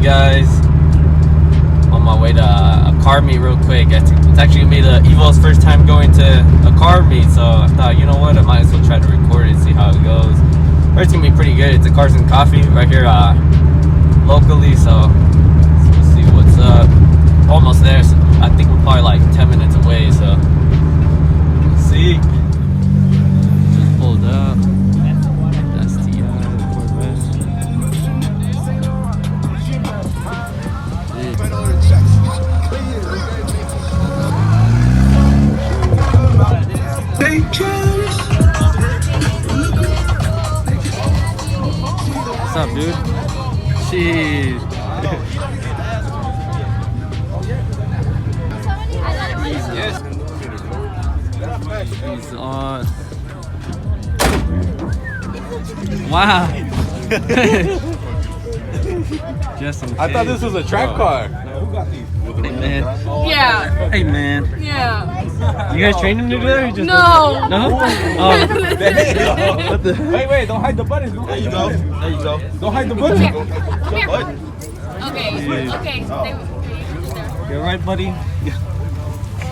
Guys, on my way to a car meet real quick. It's actually gonna be the Evo's first time going to a car meet, so I thought, you know what, I might as well try to record it and see how it goes. It's gonna be pretty good. It's a Cars and Coffee right here locally, so we'll see what's up. Almost there, so I think we're probably like 10 minutes away, so we'll see. Just pulled up. That's the Corvette. What's up, dude? Jeez. He's on. Wow. Justin, I thought this was a track car. Who got these? Hey, man. Yeah. Hey, man. Yeah. You guys trained him to do that? Or just No. No? Oh. What the? Wait, don't hide the buttons. There you go. There you go. Don't hide the buttons. Come here. Okay. Okay. You alright, buddy?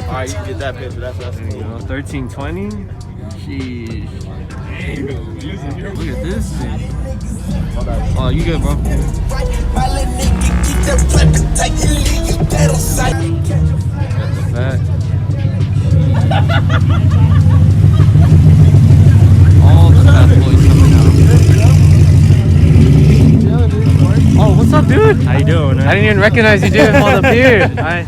Alright, you can get that picture. That's There you go. 1320. Sheesh. Look at this thing. Oh, you good, bro? Got the fat. All the fat boys coming out. Oh, what's up, dude? How you doing? I didn't even recognize you, dude. I'm on the pier. I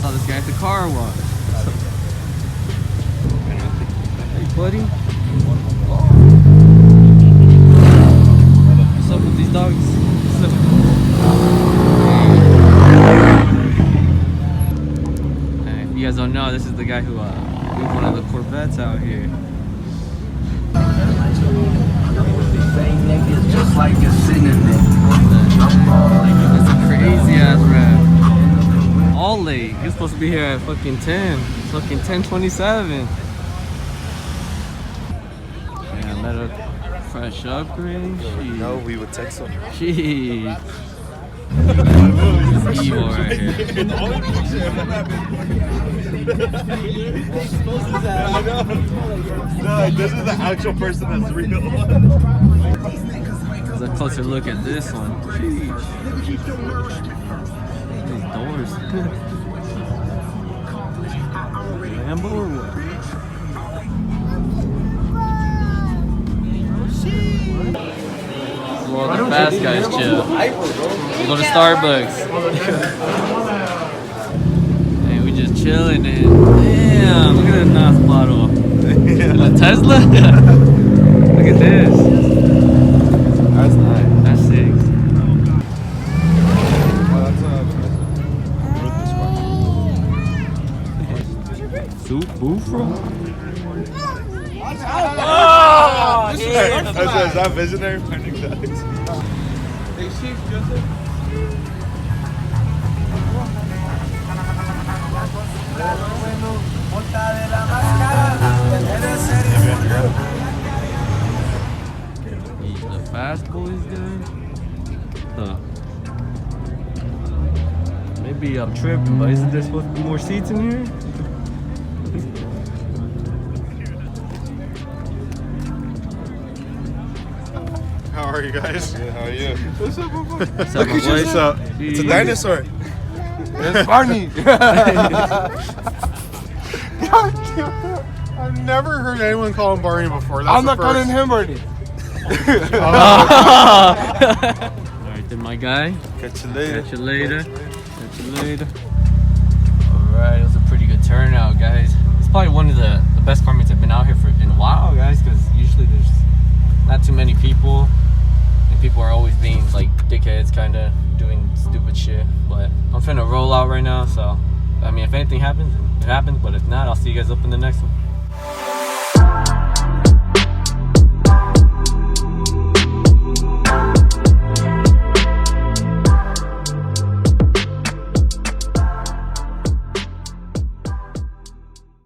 saw this guy at the car wash. Hey, buddy. What's up with these dogs? What's up? Hey, if you guys don't know, this is the guy who moved one of the Corvettes out here. That's a crazy ass rap. All late. He was supposed to be here at fucking 10. It's fucking 10:27. Yeah, I met a fresh upgrade. No, we would Texzle. Jeez. Evil right here. No, this is the actual person that's real. Let's a closer look at this one. Jeez. These doors. Lambo or what? Well, the fast guys chill. We go to Starbucks. Hey, we just chilling and damn, look at that nice bottle. A Texzle? Look at this. That's nice. That's sick. Soup Bufro? Oh! Is that visionary? Hey, Chief Joseph. The fast boys there? Huh. Maybe I'm tripping, but isn't there supposed to be more seats in here? How are you guys? Good, how are you? What's up, What's up, my boy? What's up? It's a dinosaur. It's Barney. I've never heard anyone call him Barney before. That's I'm not calling him Barney. Alright then, my guy. Catch you later. Catch you later. Catch you later. Alright, it was a pretty good turnout, guys. It's probably one of the best car meets I've been out here for in a while, guys, because usually there's not too many people. And people are always being like dickheads, kind of doing stupid shit. But I'm finna roll out right now, so I mean, if anything happens, it happens. But if not, I'll see you guys up in the next one.